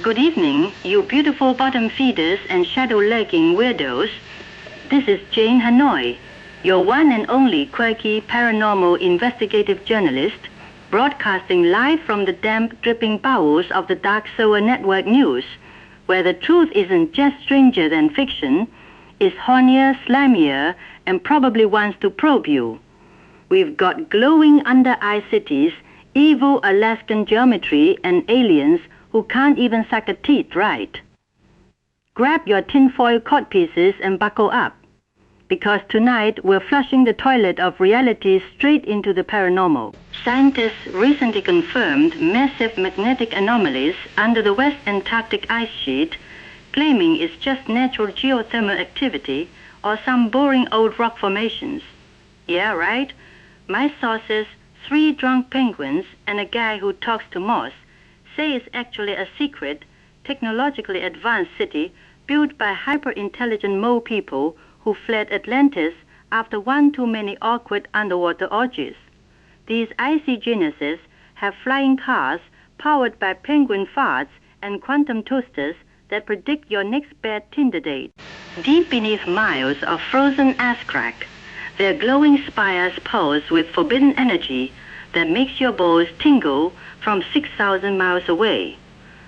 Good evening, you beautiful bottom feeders and shadow-legging weirdos. This is Jane Hanoi, your one and only quirky paranormal investigative journalist, broadcasting live from the damp, dripping bowels of the Dark Sower Network News, where the truth isn't just stranger than fiction, is hornier, slimier, and probably wants to probe you. We've got glowing under-eye cities, evil Alaskan geometry, and aliens who can't even suck a teeth right. Grab your tinfoil codpieces and buckle up, because tonight we're flushing the toilet of reality straight into the paranormal. Scientists recently confirmed massive magnetic anomalies under the West Antarctic ice sheet, claiming it's just natural geothermal activity or some boring old rock formations. Yeah, right? My sources, 3 drunk penguins and a guy who talks to moss, say it's actually a secret, technologically advanced city built by hyper-intelligent mole people who fled Atlantis after one too many awkward underwater orgies. These icy geniuses have flying cars powered by penguin farts and quantum toasters that predict your next bad Tinder date. Deep beneath miles of frozen ass crack, their glowing spires pulse with forbidden energy that makes your balls tingle from 6,000 miles away.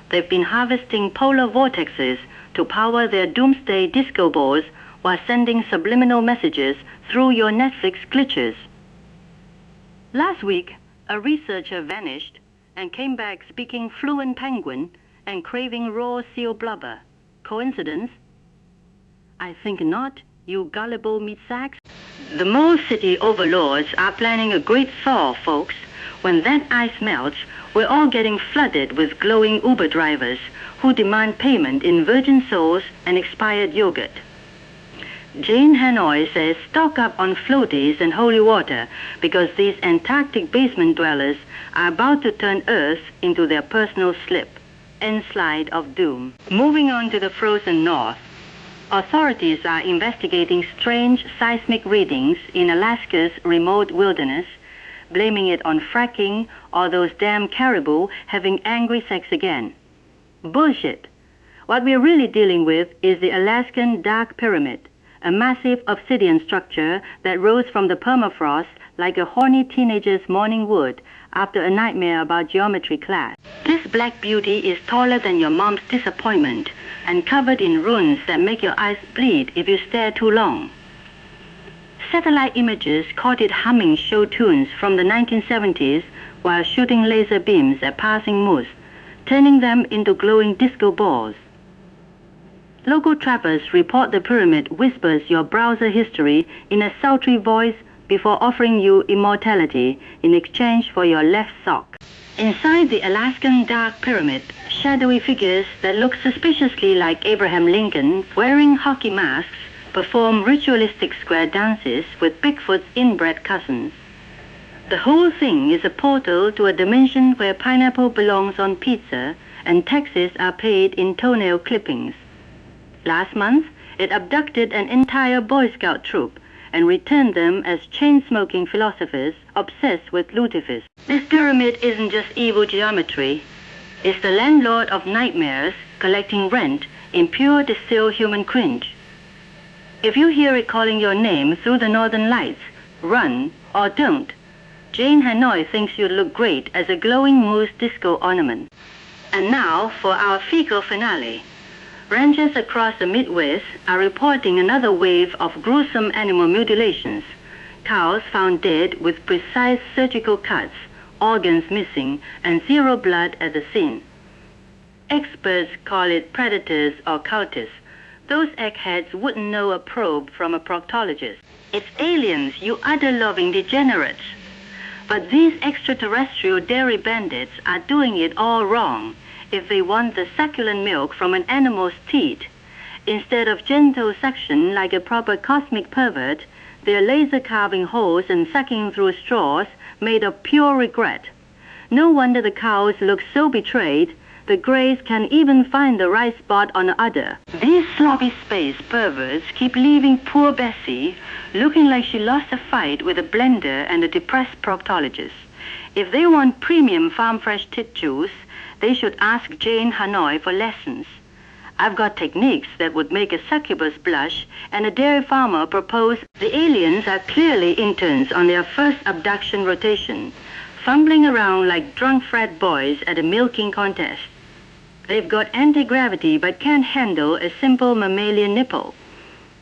They've been harvesting polar vortexes to power their doomsday disco balls while sending subliminal messages through your Netflix glitches. Last week, a researcher vanished and came back speaking fluent penguin and craving raw seal blubber. Coincidence? I think not, you gullible meat sacks. The mole city overlords are planning a great thaw, folks. When that ice melts, we're all getting flooded with glowing Uber drivers who demand payment in virgin souls and expired yogurt. Jane Hanoi says stock up on floaties and holy water because these Antarctic basement dwellers are about to turn Earth into their personal slip and slide of doom. Moving on to the frozen north, authorities are investigating strange seismic readings in Alaska's remote wilderness, blaming it on fracking or those damn caribou having angry sex again. Bullshit. What we're really dealing with is the Alaskan Dark Pyramid, a massive obsidian structure that rose from the permafrost like a horny teenager's morning wood after a nightmare about geometry class. This black beauty is taller than your mom's disappointment and covered in runes that make your eyes bleed if you stare too long. Satellite images caught it humming show tunes from the 1970s while shooting laser beams at passing moose, turning them into glowing disco balls. Local trappers report the pyramid whispers your browser history in a sultry voice before offering you immortality in exchange for your left sock. Inside the Alaskan Dark Pyramid, shadowy figures that look suspiciously like Abraham Lincoln wearing hockey masks perform ritualistic square dances with Bigfoot's inbred cousins. The whole thing is a portal to a dimension where pineapple belongs on pizza and taxes are paid in toenail clippings. Last month, it abducted an entire Boy Scout troop and returned them as chain-smoking philosophers obsessed with lutefisk. This pyramid isn't just evil geometry. It's the landlord of nightmares collecting rent in pure distilled human cringe. If you hear it calling your name through the northern lights, run or don't. Jane Hanoi thinks you'd look great as a glowing moose disco ornament. And now for our fecal finale. Ranchers across the Midwest are reporting another wave of gruesome animal mutilations. Cows found dead with precise surgical cuts, organs missing, and zero blood at the scene. Experts call it predators or cultists. Those eggheads wouldn't know a probe from a proctologist. It's aliens, you udder-loving degenerates. But these extraterrestrial dairy bandits are doing it all wrong if they want the succulent milk from an animal's teat. Instead of gentle suction like a proper cosmic pervert, they're laser carving holes and sucking through straws made of pure regret. No wonder the cows look so betrayed. The greys can even find the right spot on the udder. These sloppy space perverts keep leaving poor Bessie looking like she lost a fight with a blender and a depressed proctologist. If they want premium farm fresh tit juice, they should ask Jane Hanoi for lessons. I've got techniques that would make a succubus blush, and a dairy farmer propose the aliens are clearly interns on their first abduction rotation, fumbling around like drunk frat boys at a milking contest. They've got anti-gravity but can't handle a simple mammalian nipple.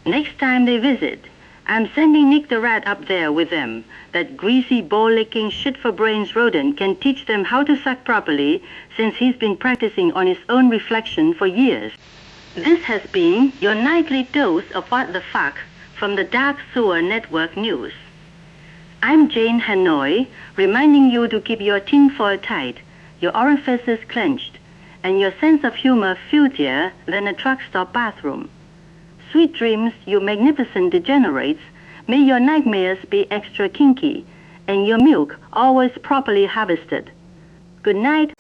Next time they visit, I'm sending Nick the rat up there with them. That greasy, bowl-licking, shit-for-brains rodent can teach them how to suck properly, since he's been practicing on his own reflection for years. This has been your nightly dose of What the Fuck from the Dark Sewer Network News. I'm Jane Hanoi, reminding you to keep your tinfoil tight, your orifices clenched, and your sense of humor filthier than a truck stop bathroom. Sweet dreams, you magnificent degenerates. May your nightmares be extra kinky, and your milk always properly harvested. Good night.